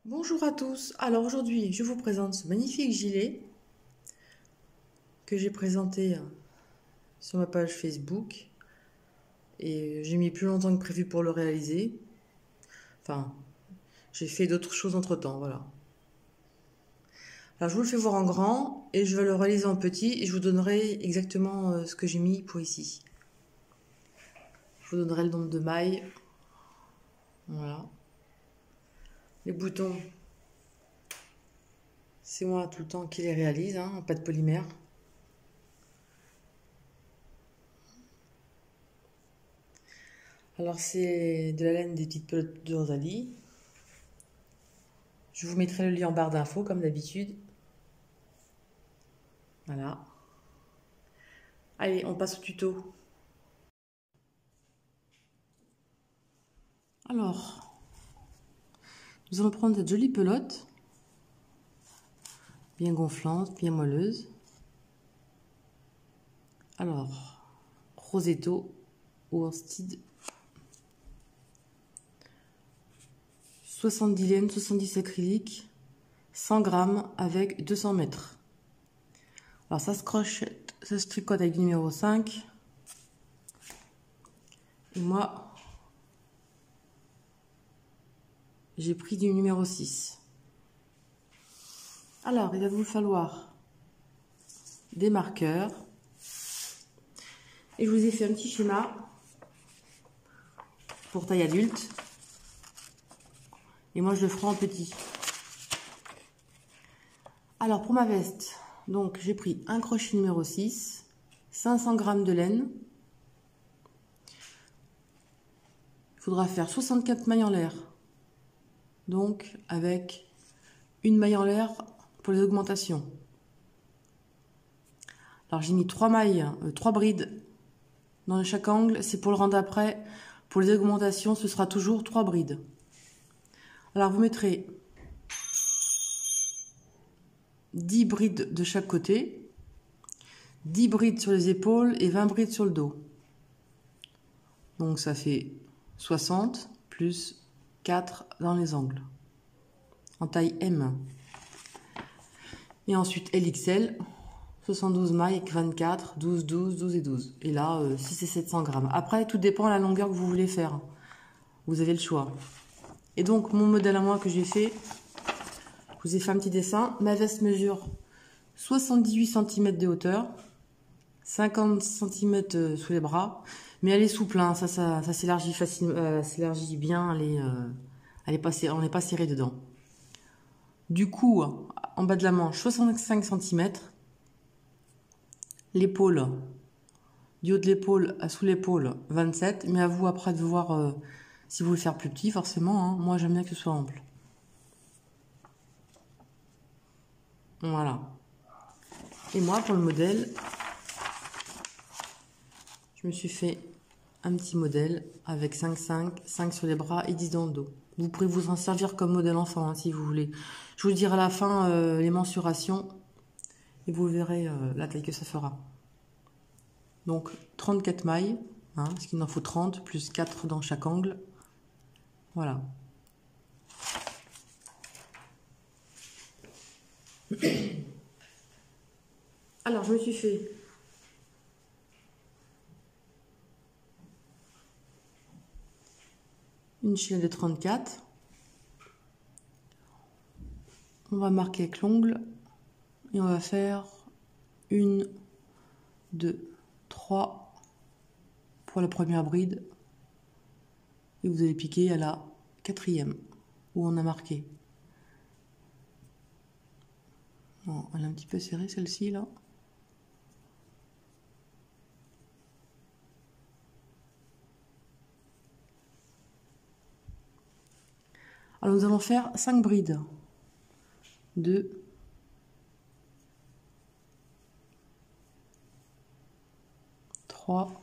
Bonjour à tous. Alors aujourd'hui, je vous présente ce magnifique gilet que j'ai présenté sur ma page Facebook et j'ai mis plus longtemps que prévu pour le réaliser. Enfin, j'ai fait d'autres choses entre-temps, voilà. Alors je vous le fais voir en grand et je vais le réaliser en petit et je vous donnerai exactement ce que j'ai mis pour ici. Je vous donnerai le nombre de mailles. Voilà. Les boutons, c'est moi tout le temps qui les réalise, en pâte polymère. Alors c'est de la laine des petites pelotes de Rosalie. Je vous mettrai le lien en barre d'infos comme d'habitude. Voilà. Allez, on passe au tuto. Alors, nous allons prendre cette jolie pelote, bien gonflante, bien moelleuse. Alors, Rosetto ou Worsted. 70 laine, 70 acrylique, 100 grammes avec 200 mètres. Alors ça se crochette, ça se tricote avec du numéro 5. Et moi, j'ai pris du numéro 6. Alors, il va vous falloir des marqueurs. Et je vous ai fait un petit schéma pour taille adulte. Et moi, je le ferai en petit. Alors, pour ma veste, donc j'ai pris un crochet numéro 6, 500 grammes de laine. Il faudra faire 64 mailles en l'air. Donc, avec une maille en l'air pour les augmentations. Alors, j'ai mis 3 mailles, 3 brides dans chaque angle. C'est pour le rang d'après. Pour les augmentations, ce sera toujours 3 brides. Alors, vous mettrez 10 brides de chaque côté, 10 brides sur les épaules et 20 brides sur le dos. Donc, ça fait 60 plus 4 dans les angles, en taille M. Et ensuite LXL, 72 mailles avec 24, 12, 12, 12 et 12. Et là, 6 et 700 grammes. Après, tout dépend de la longueur que vous voulez faire. Vous avez le choix. Et donc, mon modèle à moi que j'ai fait, je vous ai fait un petit dessin. Ma veste mesure 78 cm de hauteur, 50 cm sous les bras. Mais elle est souple, hein. Ça s'élargit facilement, s'élargit bien. On n'est pas serré dedans. Du cou, en bas de la manche, 65 cm. L'épaule, du haut de l'épaule à sous l'épaule, 27. Mais à vous après de voir si vous voulez faire plus petit, forcément. Moi, j'aime bien que ce soit ample. Voilà. Et moi, pour le modèle, je me suis fait un petit modèle avec 5, 5, 5 sur les bras et 10 dans le dos. Vous pourrez vous en servir comme modèle enfant, si vous voulez. Je vous dirai à la fin les mensurations et vous verrez la taille que ça fera. Donc 34 mailles, parce qu'il en faut 30, plus 4 dans chaque angle. Voilà. Alors je me suis fait une chaîne de 34. On va marquer avec l'ongle et on va faire 1, 2, 3 pour la première bride. Et vous allez piquer à la 4e où on a marqué. Bon, elle est un petit peu serrée celle-ci là. Alors nous allons faire 5 brides. 2, 3,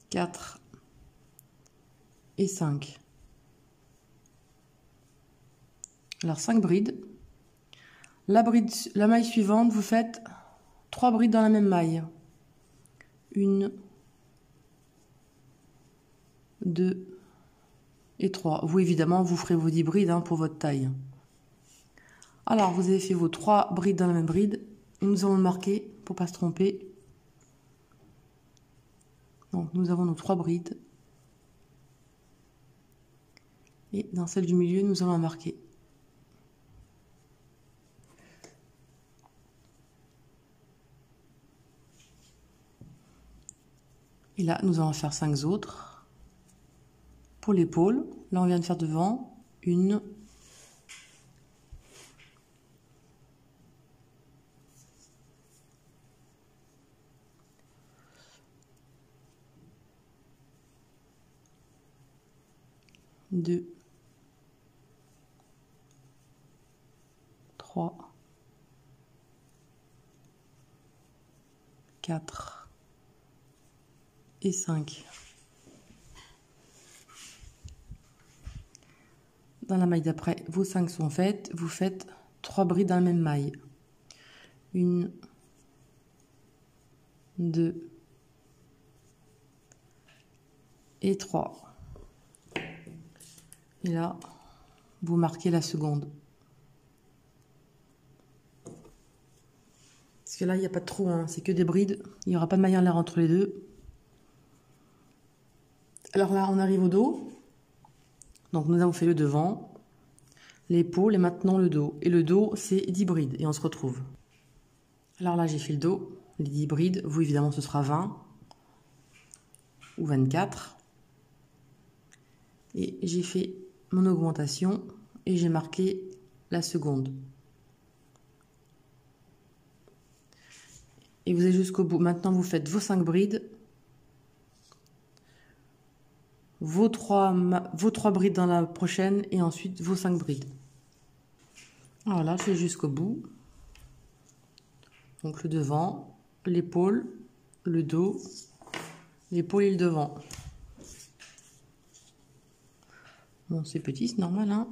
4 et 5. Alors 5 brides. La maille suivante, vous faites 3 brides dans la même maille. 1, 2 et 3. Vous, évidemment, vous ferez vos 10 brides hein, pour votre taille. Alors, vous avez fait vos 3 brides dans la même bride. Et nous allons le marquer pour ne pas se tromper. Donc, nous avons nos 3 brides. Et dans celle du milieu, nous allons la marquer. Et là, nous allons faire 5 autres. Pour l'épaule, là, on vient de faire devant. 1, 2, 3, 4 et 5. Dans la maille d'après, vos 5 sont faites. Vous faites 3 brides dans la même maille. 1, 2 et 3. Et là, vous marquez la seconde. Parce que là, il n'y a pas de trou, hein, c'est que des brides. Il n'y aura pas de maille en l'air entre les deux. Alors là, on arrive au dos. Donc, nous avons fait le devant, l'épaule et maintenant le dos. Et le dos, c'est 10 brides. Et on se retrouve. Alors là, j'ai fait le dos, les 10 brides. Vous, évidemment, ce sera 20 ou 24. Et j'ai fait mon augmentation et j'ai marqué la seconde. Et vous allez jusqu'au bout. Maintenant, vous faites vos 5 brides. Vos 3 brides dans la prochaine et ensuite vos 5 brides. Voilà, je fais jusqu'au bout. Donc le devant, l'épaule, le dos, l'épaule et le devant. Bon, c'est petit, c'est normal, hein.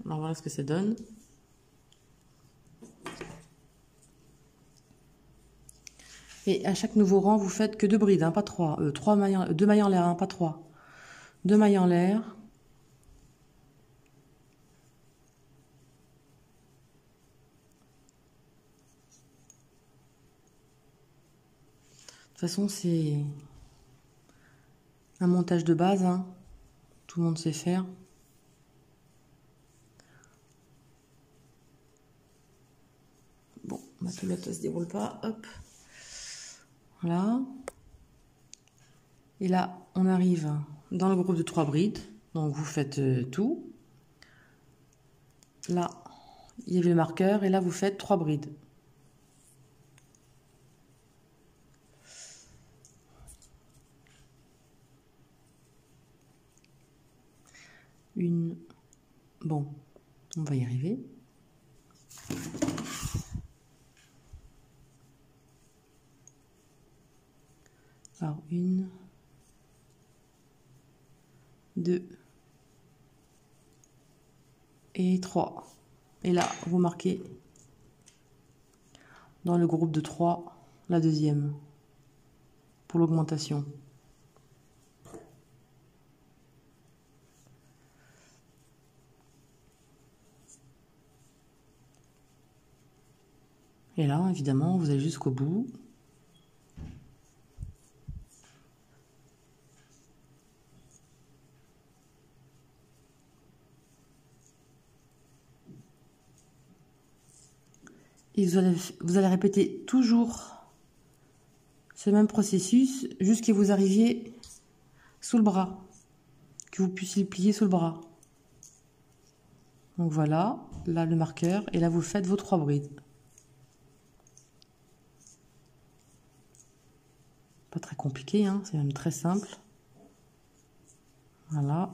Alors voilà ce que ça donne. Et à chaque nouveau rang, vous faites que 2 brides, hein, pas 3. 2 mailles en l'air, hein, pas 3. 2 mailles en l'air. De toute façon, c'est un montage de base, hein. Tout le monde sait faire. Bon, ma culotte ne se déroule pas, hop. Voilà. Et là, on arrive dans le groupe de 3 brides. Donc, vous faites tout. Là, il y avait le marqueur. Et là, vous faites 3 brides. Une. Bon, on va y arriver. Alors, 1, 2 et 3. Et là, vous marquez dans le groupe de 3 la deuxième pour l'augmentation. Et là, évidemment, vous allez jusqu'au bout. Et vous allez répéter toujours ce même processus jusqu'à vous arriviez sous le bras, que vous puissiez le plier sous le bras. Donc voilà, là le marqueur, et là vous faites vos 3 brides. Pas très compliqué, hein, c'est même très simple. Voilà.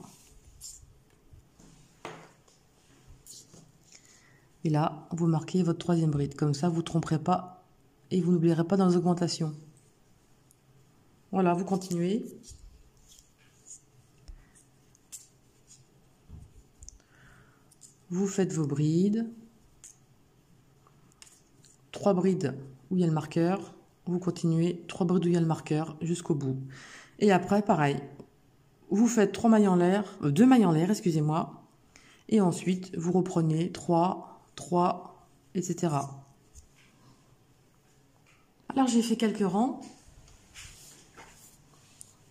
Et là, vous marquez votre 3e bride. Comme ça, vous ne tromperez pas et vous n'oublierez pas dans les augmentations. Voilà, vous continuez. Vous faites vos brides. 3 brides où il y a le marqueur, vous continuez 3 brides où il y a le marqueur jusqu'au bout. Et après, pareil, vous faites 3 mailles en l'air, 2 mailles en l'air, excusez-moi, et ensuite vous reprenez 3, 3, etc. Alors j'ai fait quelques rangs.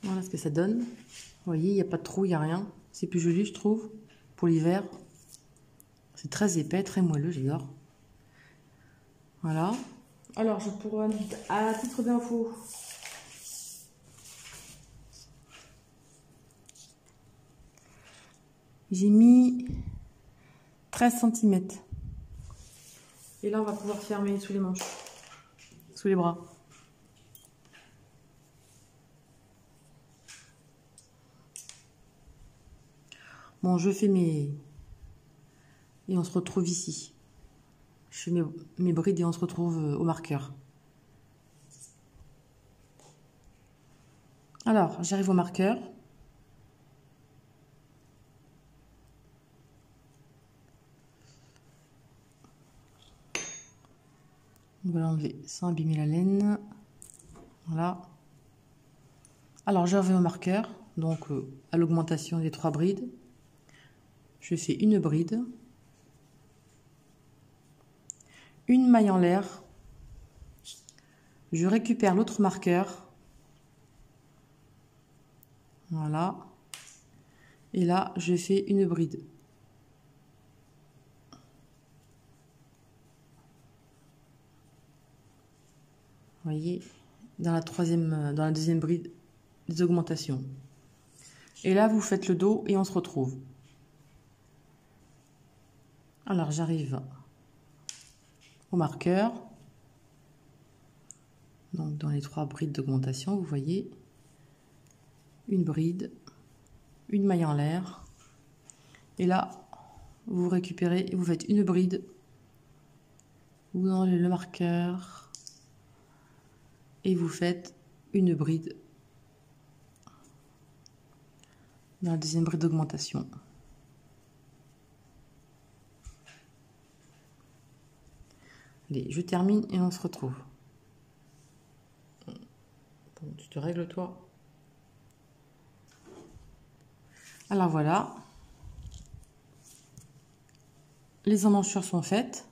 Voilà ce que ça donne. Vous voyez, il n'y a pas de trou, il n'y a rien. C'est plus joli, je trouve, pour l'hiver. C'est très épais, très moelleux, j'adore. Voilà. Alors, je pourrais, à titre d'info, j'ai mis 13 cm. Et là, on va pouvoir fermer sous les manches, sous les bras. Bon, je fais mes... Et on se retrouve ici. Je fais mes brides et on se retrouve au marqueur. Alors, j'arrive au marqueur. On va l'enlever sans abîmer la laine. Voilà. Alors, je reviens au marqueur. Donc, à l'augmentation des 3 brides. Je fais une bride. Une maille en l'air. Je récupère l'autre marqueur. Voilà. Et là, je fais une bride. Vous voyez, dans la deuxième bride, des augmentations. Et là, vous faites le dos et on se retrouve. Alors, j'arrive au marqueur. Donc, dans les 3 brides d'augmentation, vous voyez, une bride, une maille en l'air. Et là, vous récupérez, vous faites une bride. Vous enlevez le marqueur. Et vous faites une bride dans la deuxième bride d'augmentation. Allez, je termine et on se retrouve. Bon, tu te règles toi. Alors voilà. Les emmanchures sont faites.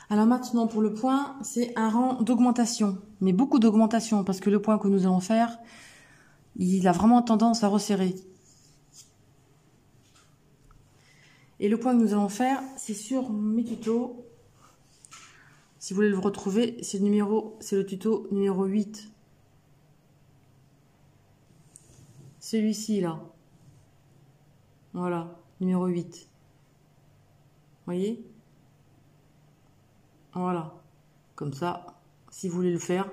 Alors maintenant pour le point, c'est un rang d'augmentation. Mais beaucoup d'augmentation parce que le point que nous allons faire, il a vraiment tendance à resserrer. Et le point que nous allons faire, c'est sur mes tutos. Si vous voulez le retrouver, c'est le tuto numéro 8. Celui-ci là. Voilà, numéro 8. Voyez? Voilà. Comme ça, si vous voulez le faire.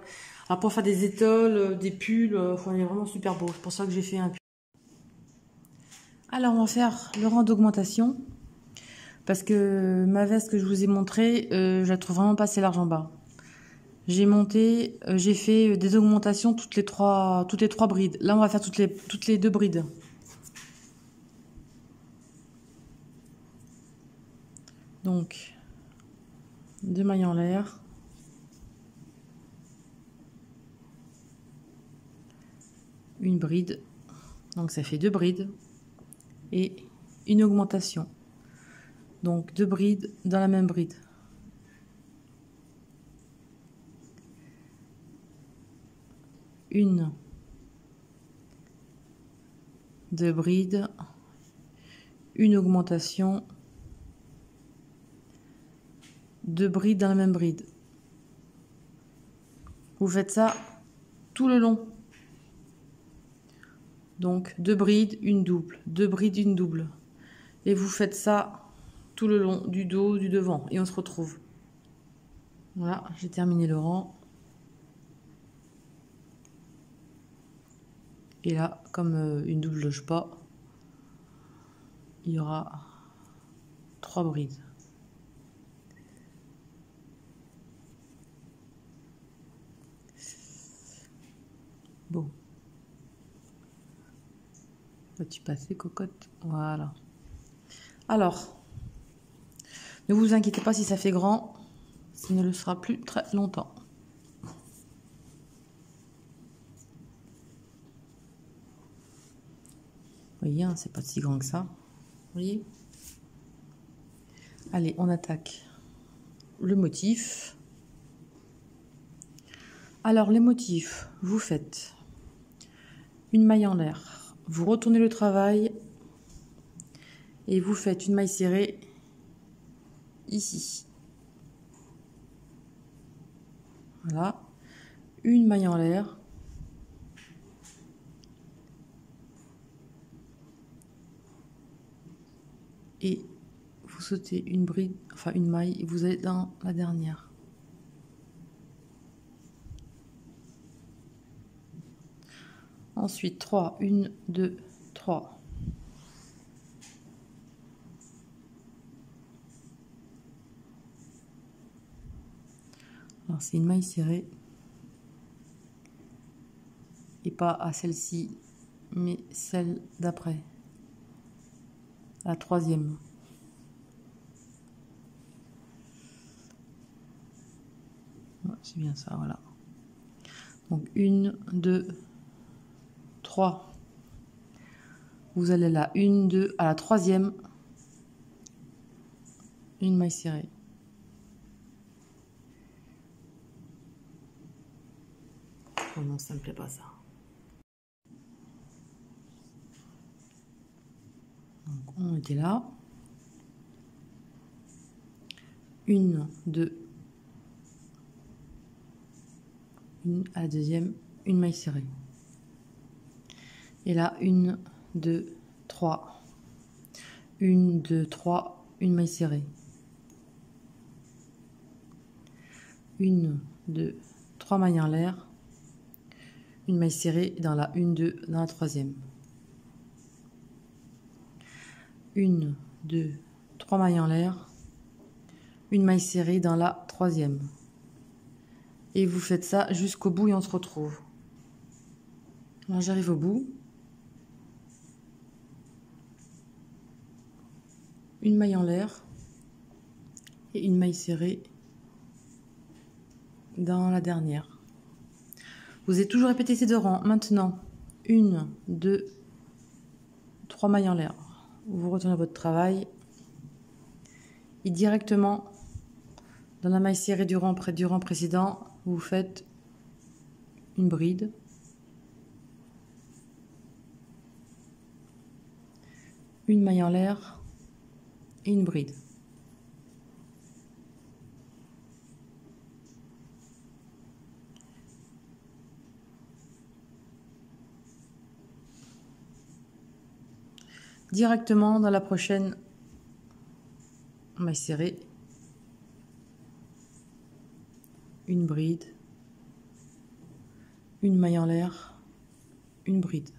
Alors pour faire des étoiles, des pulls, il est vraiment super beau. C'est pour ça que j'ai fait un pull. Alors on va faire le rang d'augmentation. Parce que ma veste que je vous ai montrée, je la trouve vraiment pas assez large en bas. J'ai monté, j'ai fait des augmentations toutes les trois brides. Là, on va faire toutes les 2 brides. Donc, 2 mailles en l'air. Une bride. Donc, ça fait 2 brides. Et une augmentation. Donc, 2 brides dans la même bride. Une, 2 brides, une augmentation, 2 brides dans la même bride. Vous faites ça tout le long. Donc 2 brides, une double, 2 brides, une double. Et vous faites ça tout le long du dos, du devant. Et on se retrouve. Voilà, j'ai terminé le rang. Et là, comme une double loge pas, il y aura 3 brides. Bon. Vas-tu passer, cocotte? Voilà. Alors, ne vous inquiétez pas si ça fait grand. Ça ne le sera plus très longtemps. Vous voyez, hein, c'est pas si grand que ça. Vous voyez? Allez, on attaque le motif. Alors, les motifs, vous faites une maille en l'air. Vous retournez le travail et vous faites une maille serrée ici. Voilà. Une maille en l'air. Et vous sautez une bride, enfin une maille, et vous allez dans la dernière. Ensuite, 3, 1, 2, 3. Alors, c'est une maille serrée. Et pas à celle-ci, mais celle d'après. La troisième. C'est bien ça, voilà. Donc, 1, 2, 3. Vous allez là, 1, 2, à la troisième, une maille serrée. Oh non, ça me plaît pas ça. Donc, on était là. 1, 2, une à la deuxième, une maille serrée. Et là, 1, 2, 3. 1, 2, 3, une maille serrée. 1, 2, 3 mailles en l'air. Une maille serrée dans la 1, 2, dans la troisième. 1, 2, 3 mailles en l'air. Une maille serrée dans la troisième. Et vous faites ça jusqu'au bout et on se retrouve. Alors j'arrive au bout. Une maille en l'air et une maille serrée dans la dernière. Vous avez toujours répété ces deux rangs. Maintenant, 1, 2, 3 mailles en l'air. Vous retournez votre travail et directement dans la maille serrée du rang précédent, vous faites une bride. Une maille en l'air et une bride. Directement dans la prochaine maille serrée, une bride, une maille en l'air, une bride.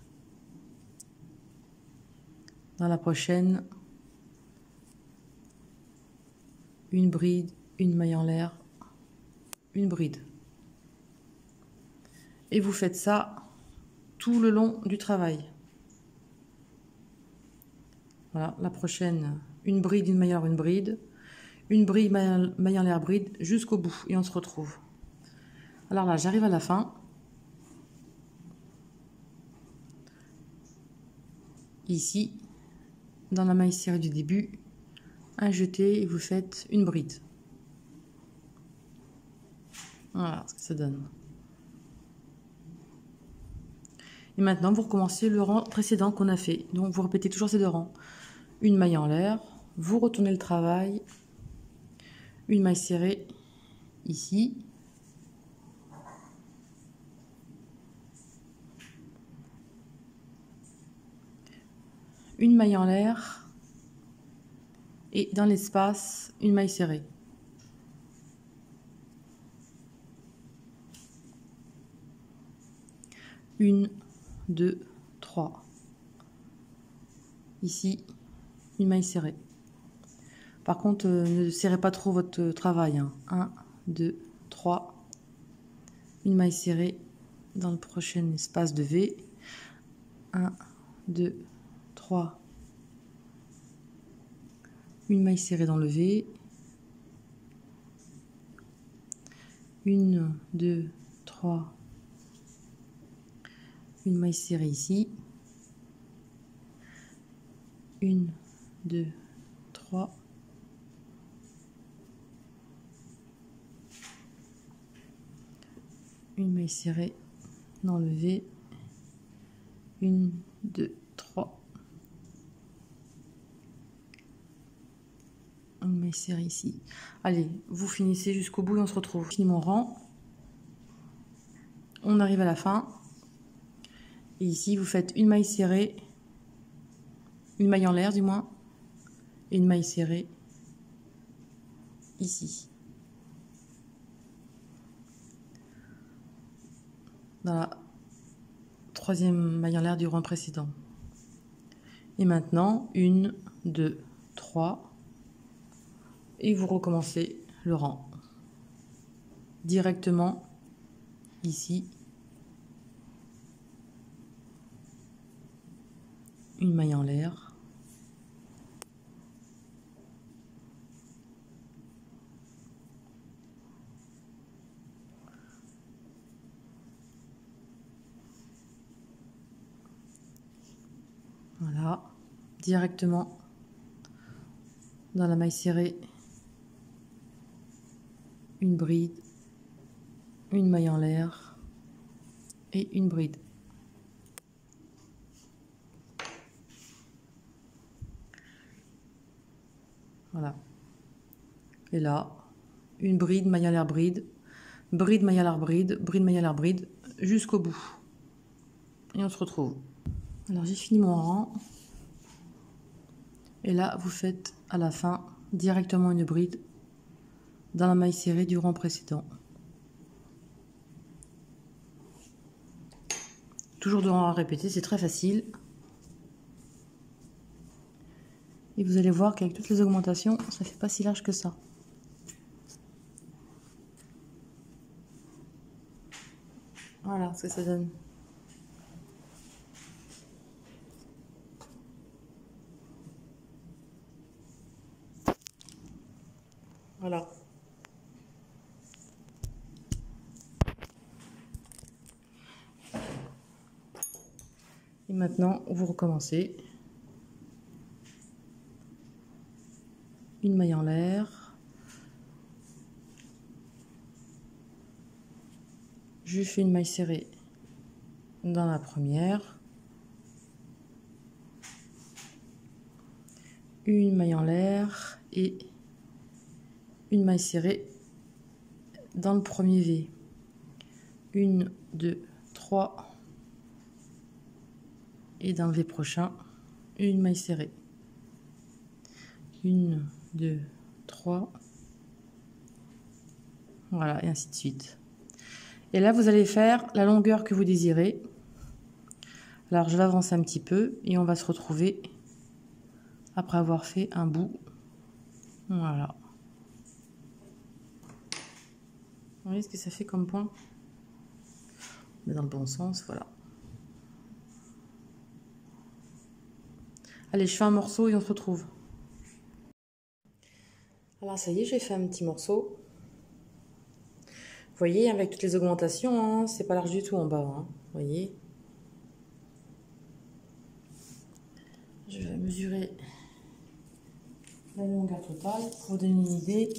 Dans la prochaine, une bride, une maille en l'air, une bride. Et vous faites ça tout le long du travail. Voilà, la prochaine, une bride, une maille en l'air, une bride. Une bride, maille en l'air, bride, jusqu'au bout. Et on se retrouve. Alors là, j'arrive à la fin. Ici, dans la maille serrée du début, un jeté et vous faites une bride. Voilà ce que ça donne. Et maintenant, vous recommencez le rang précédent qu'on a fait. Donc, vous répétez toujours ces deux rangs. Une maille en l'air, vous retournez le travail, une maille serrée ici, une maille en l'air et dans l'espace, une maille serrée. Une, 2, 3. Ici, une maille serrée. Par contre, ne serrez pas trop votre travail. 1, 2, 3. Une maille serrée dans le prochain espace de V. 1, 2, 3. Une maille serrée dans le V. 1, 2, 3, une maille serrée ici, 1, 2, 3, une maille serrée, l'enlever, 1, 2, 3, une maille serrée ici. Allez, vous finissez jusqu'au bout et on se retrouve. Je finis mon rang, on arrive à la fin, et ici vous faites une maille serrée, une maille en l'air du moins, et une maille serrée ici, dans la troisième maille en l'air du rang précédent. Et maintenant, 1, 2, 3, et vous recommencez le rang directement ici, une maille en l'air, voilà, directement dans la maille serrée, une bride, une maille en l'air et une bride. Voilà. Et là, une bride, maille en l'air, bride, bride, maille en l'air, bride, bride, maille en l'air, bride, jusqu'au bout. Et on se retrouve. Alors j'ai fini mon rang. Et là, vous faites à la fin directement une bride dans la maille serrée du rang précédent. Toujours 2 rangs à répéter, c'est très facile. Et vous allez voir qu'avec toutes les augmentations, ça fait pas si large que ça. Voilà ce que ça donne. Voilà. Et maintenant, vous recommencez. Une maille en l'air. Je fais une maille serrée dans la première. Une maille en l'air et une maille serrée dans le premier V. 1, 2, 3. Et dans le V prochain, une maille serrée. 1, 2, 3. Voilà, et ainsi de suite. Et là, vous allez faire la longueur que vous désirez. Alors, je vais avancer un petit peu et on va se retrouver après avoir fait un bout. Voilà. Vous voyez ce que ça fait comme point? Mais dans le bon sens, voilà. Allez, je fais un morceau et on se retrouve. Alors, ça y est, j'ai fait un petit morceau. Vous voyez, avec toutes les augmentations, hein, c'est pas large du tout en bas. Hein, vous voyez. Je vais mesurer la longueur totale pour vous donner une idée.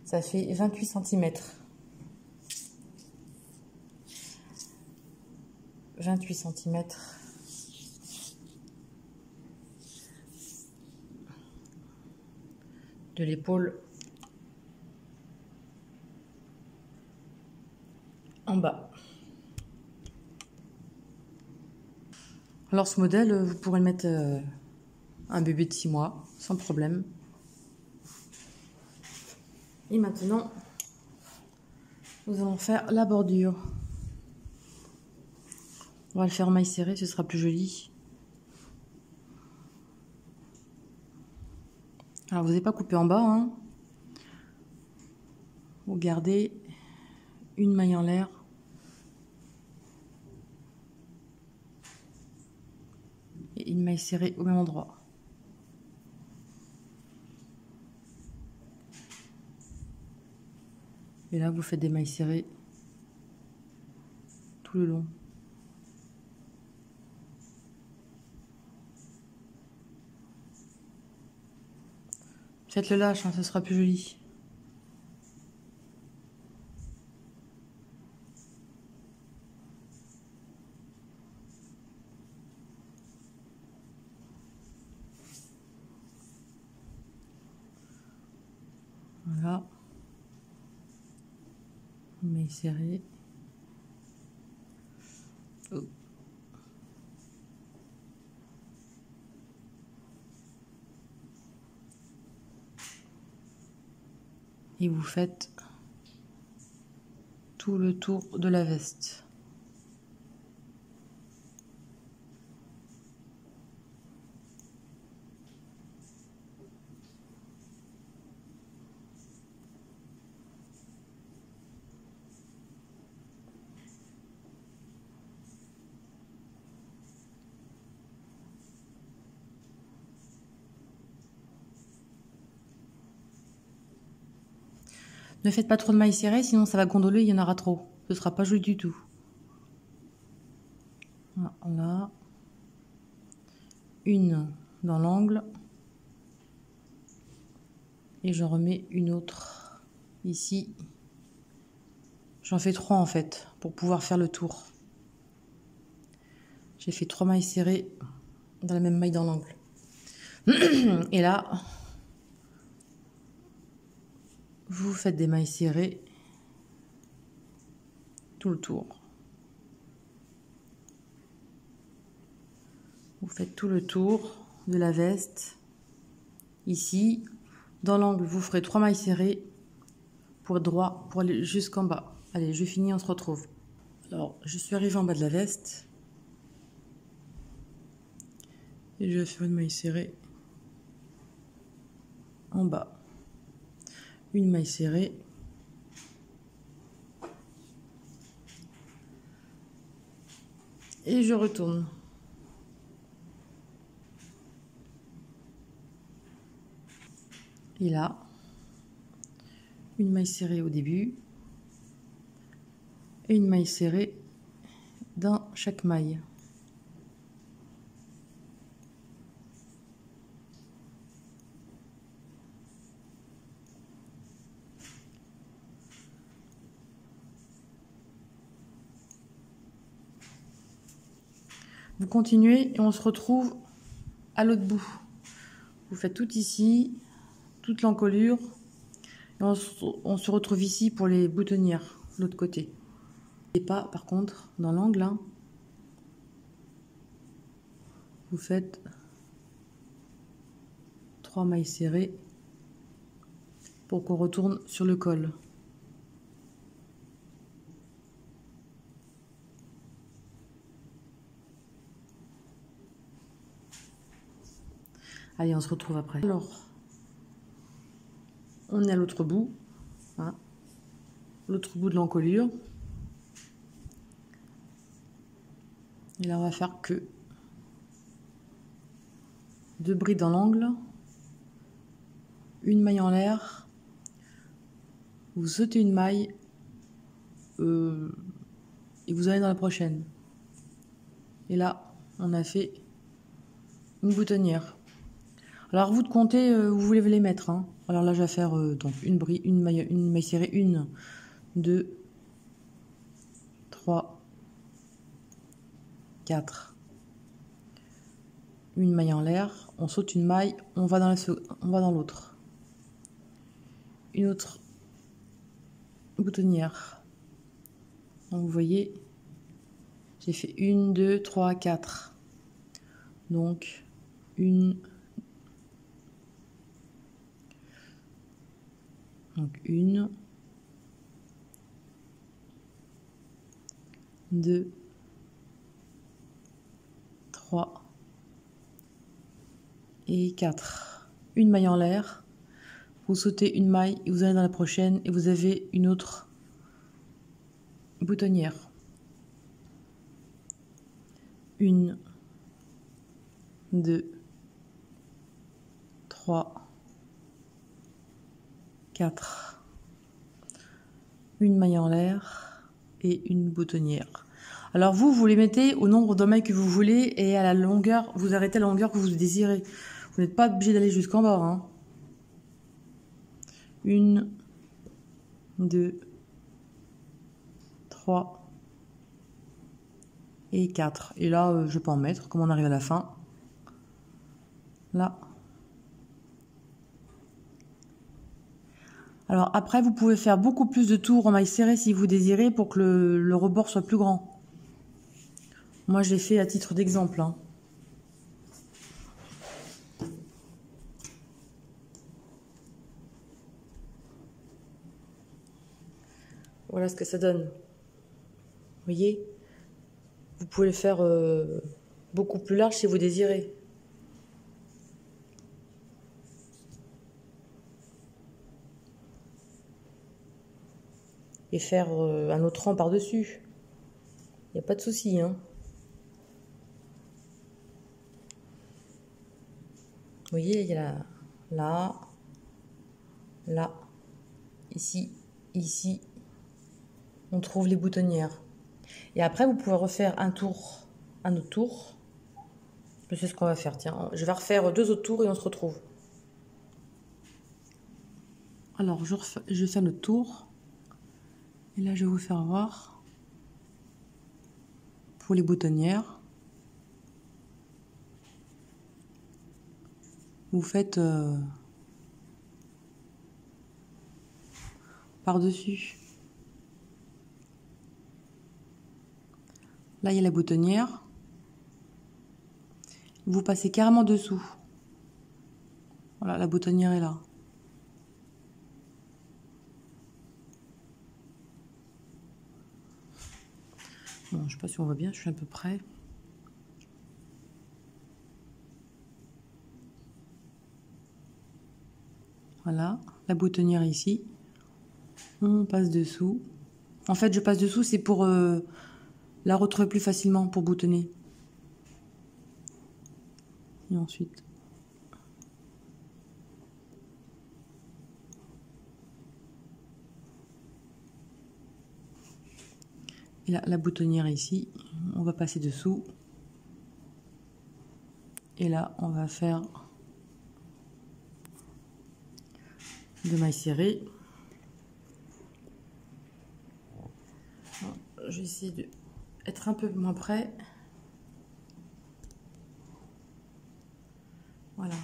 Ça fait 28 cm. 28 cm. De l'épaule en bas. Alors ce modèle, vous pourrez le mettre un bébé de 6 mois, sans problème. Et maintenant, nous allons faire la bordure. On va le faire en maille serrée, ce sera plus joli. Alors vous n'avez pas coupé en bas, hein. Vous gardez une maille en l'air. Et une maille serrée au même endroit. Et là, vous faites des mailles serrées tout le long. Faites le lâche, hein, ça sera plus joli. Voilà. Maille serrée. Oh. Et vous faites tout le tour de la veste. Ne faites pas trop de mailles serrées, sinon ça va gondoler, il y en aura trop. Ce sera pas joli du tout. Voilà. Une dans l'angle. Et je remets une autre ici. J'en fais 3 en fait, pour pouvoir faire le tour. J'ai fait 3 mailles serrées dans la même maille dans l'angle. Et là, vous faites des mailles serrées tout le tour. Vous faites tout le tour de la veste. Ici, dans l'angle, vous ferez 3 mailles serrées pour être droit, pour aller jusqu'en bas. Allez, je finis, on se retrouve. Alors, je suis arrivée en bas de la veste. Et je vais faire une maille serrée en bas. Une maille serrée. Et je retourne. Et là, une maille serrée au début. Et une maille serrée dans chaque maille. Vous continuez et on se retrouve à l'autre bout. Vous faites tout ici, toute l'encolure. Et on se retrouve ici pour les boutonnières, de l'autre côté. Et pas, par contre, dans l'angle, hein, vous faites 3 mailles serrées pour qu'on retourne sur le col. Allez, on se retrouve après. Alors, on est à l'autre bout, hein, l'autre bout de l'encolure. Et là, on va faire que 2 brides dans l'angle, une maille en l'air, vous sautez une maille et vous allez dans la prochaine. Et là, on a fait une boutonnière. Alors, vous de compter, vous voulez les mettre, hein. Alors là, je vais faire donc une maille serrée, 1, 2, 3, 4. Une maille en l'air, on saute une maille, on va dans l'autre. Une autre boutonnière. Donc vous voyez, j'ai fait 1, 2, 3, 4. Donc une, 2, 3 et 4. Une maille en l'air, vous sautez une maille et vous allez dans la prochaine et vous avez une autre boutonnière. 1, 2, 3, 4. une maille en l'air et une boutonnière. Alors vous les mettez au nombre de mailles que vous voulez et à la longueur, vous arrêtez à la longueur que vous désirez. Vous n'êtes pas obligé d'aller jusqu'en bas. Hein. 1, 2, 3 et 4. Et là, je peux en mettre, comme on arrive à la fin. Là. Alors après, vous pouvez faire beaucoup plus de tours en maille serrée si vous désirez pour que le rebord soit plus grand. Moi, je l'ai fait à titre d'exemple. Hein. Voilà ce que ça donne. Vous voyez? Vous pouvez le faire beaucoup plus large si vous désirez. Et faire un autre rang par-dessus. Il n'y a pas de souci. Hein. Vous voyez, il y a là, là, ici, ici. On trouve les boutonnières. Et après, vous pouvez refaire un tour, un autre tour. Je sais ce qu'on va faire. Tiens, je vais refaire 2 autres tours et on se retrouve. Alors, je fais notre tour. Et là, je vais vous faire voir pour les boutonnières. Vous faites par-dessus. Là, il y a la boutonnière. Vous passez carrément dessous. Voilà, la boutonnière est là. Bon, je sais pas si on voit bien, je suis à peu près. Voilà, la boutonnière ici. On passe dessous. En fait, je passe dessous, c'est pour la retrouver plus facilement, pour boutonner. Et ensuite... Et là, la boutonnière ici, on va passer dessous. Et là, on va faire 2 mailles serrées. Je vais essayer d'être un peu moins près. Voilà,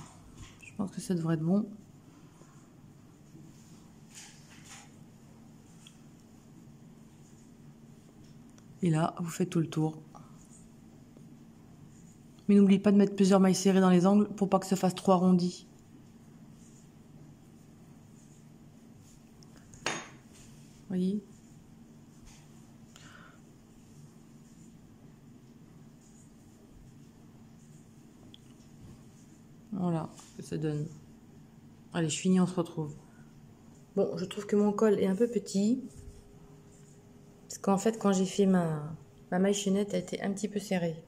je pense que ça devrait être bon. Et là, vous faites tout le tour. Mais n'oubliez pas de mettre plusieurs mailles serrées dans les angles pour pas que ça fasse trop arrondi. Vous voyez ? Voilà ce que ça donne. Allez, je finis, on se retrouve. Bon, je trouve que mon col est un peu petit. Parce qu'en fait, quand j'ai fait ma maille chaînette, elle était un petit peu serrée.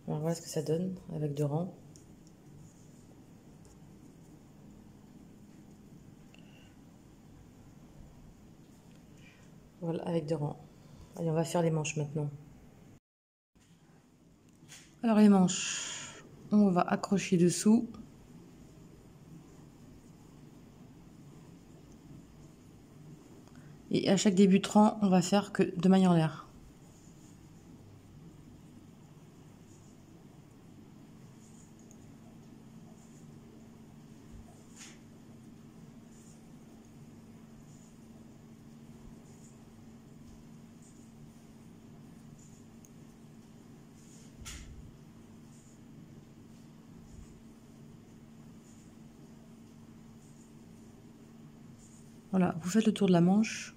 Alors voilà ce que ça donne avec 2 rangs. Voilà, avec 2 rangs. Allez, on va faire les manches maintenant. Alors les manches, on va accrocher dessous. Et à chaque début de rang, on va faire que 2 mailles en l'air. Voilà, vous faites le tour de la manche.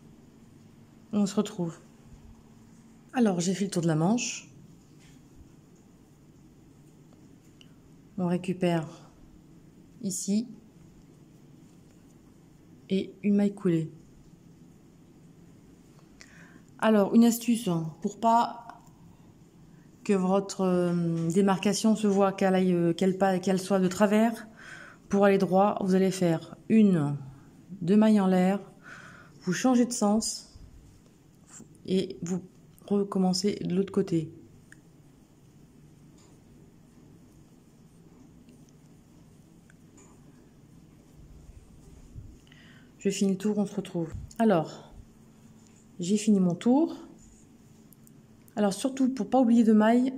On se retrouve. Alors, j'ai fait le tour de la manche. On récupère ici et une maille coulée. Alors, une astuce pour pas que votre démarcation se voit, qu'elle soit de travers. Pour aller droit, vous allez faire 1, 2 mailles en l'air, vous changez de sens et vous recommencez de l'autre côté. Je finis le tour, on se retrouve. Alors, j'ai fini mon tour. Alors surtout, pour pas oublier de maille,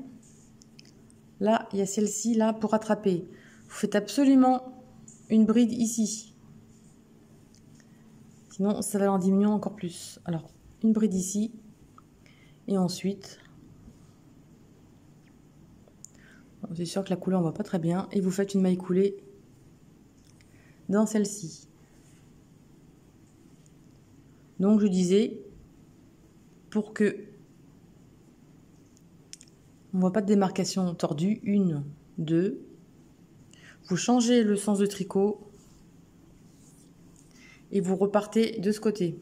là, il y a celle-ci, là, pour rattraper. Vous faites absolument une bride ici. Sinon, ça va en diminuant encore plus. Alors, une bride ici. Et ensuite, c'est sûr que la couleur, on voit pas très bien. Et vous faites une maille coulée dans celle-ci. Donc, je disais, pour que on ne voit pas de démarcation tordue, 1, 2. Vous changez le sens de tricot et vous repartez de ce côté.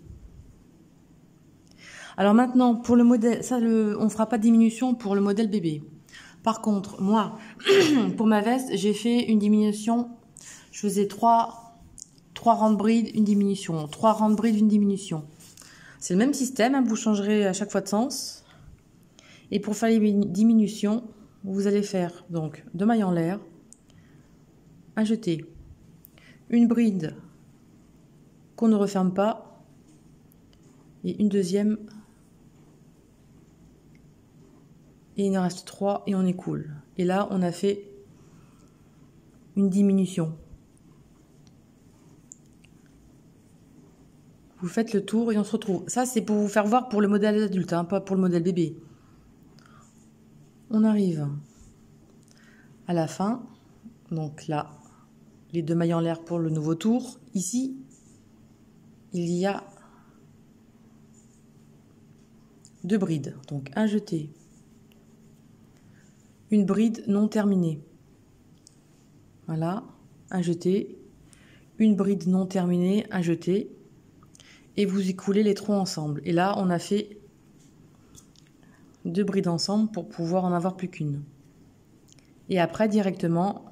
Alors maintenant, pour le modèle, ça, on ne fera pas de diminution pour le modèle bébé. Par contre, moi, pour ma veste, j'ai fait une diminution. Je faisais 3 rangs de bride, une diminution. 3 rangs de bride, une diminution. C'est le même système, hein, vous changerez à chaque fois de sens. Et pour faire les diminutions, vous allez faire donc 2 mailles en l'air, un jeté, une bride qu'on ne referme pas et une deuxième. Et il en reste 3 et on écoule. Et là, on a fait une diminution. Vous faites le tour et on se retrouve. Ça, c'est pour vous faire voir pour le modèle adulte, hein, pas pour le modèle bébé. On arrive à la fin. Donc là, les 2 mailles en l'air pour le nouveau tour. Ici, il y a 2 brides. Donc un jeté, une bride non terminée. Voilà, un jeté, une bride non terminée, un jeté. Et vous écoulez les 3 ensemble. Et là, on a fait 2 brides ensemble pour pouvoir en avoir plus qu'une. Et après, directement,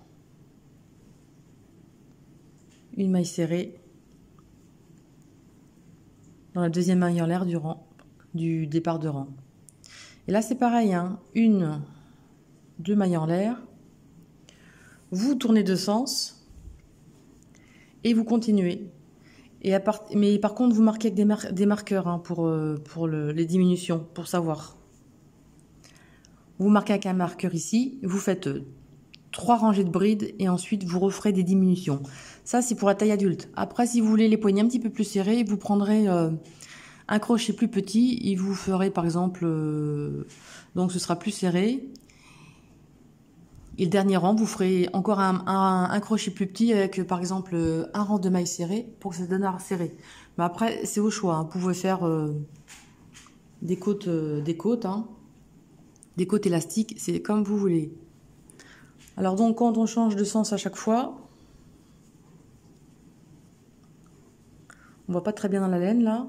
une maille serrée dans la deuxième maille en l'air du départ de rang. Et là, c'est pareil, hein, 1, 2 mailles en l'air. Vous tournez de sens et vous continuez. Mais par contre, vous marquez avec des marqueurs, hein, pour les diminutions, pour savoir. Vous marquez avec un marqueur ici, vous faites 3 rangées de brides et ensuite vous referez des diminutions. Ça, c'est pour la taille adulte. Après, si vous voulez les poignets un petit peu plus serrés, vous prendrez un crochet plus petit et vous ferez par exemple, donc ce sera plus serré. Et le dernier rang, vous ferez encore un crochet plus petit avec par exemple un rang de mailles serrées pour que ça donne à serrer. Mais après, c'est au choix, hein. Vous pouvez faire des côtes, hein. Des côtes élastiques, c'est comme vous voulez. Alors donc, quand on change de sens à chaque fois, on voit pas très bien dans la laine là,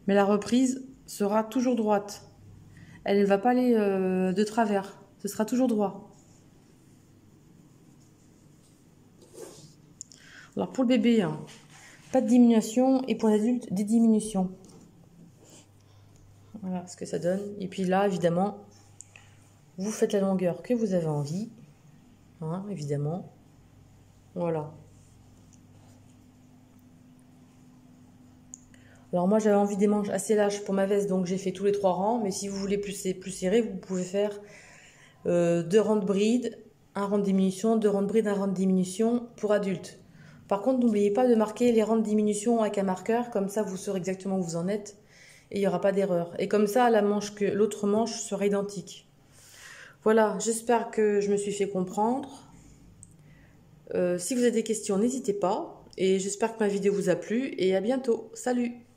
mais la reprise sera toujours droite. Elle ne va pas aller de travers, ce sera toujours droit. Alors pour le bébé, hein, pas de diminution, et pour l'adulte, des diminutions. Voilà ce que ça donne. Et puis là, évidemment, vous faites la longueur que vous avez envie, hein, évidemment. Voilà. Alors moi, j'avais envie des manches assez larges pour ma veste, donc j'ai fait tous les 3 rangs. Mais si vous voulez plus serré, vous pouvez faire 2 rangs de bride, un rang de diminution, 2 rangs de bride, un rang de diminution pour adultes. Par contre, n'oubliez pas de marquer les rangs de diminution avec un marqueur, comme ça vous saurez exactement où vous en êtes et il n'y aura pas d'erreur. Et comme ça, l'autre manche sera identique. Voilà, j'espère que je me suis fait comprendre. Si vous avez des questions, n'hésitez pas. Et j'espère que ma vidéo vous a plu et à bientôt. Salut!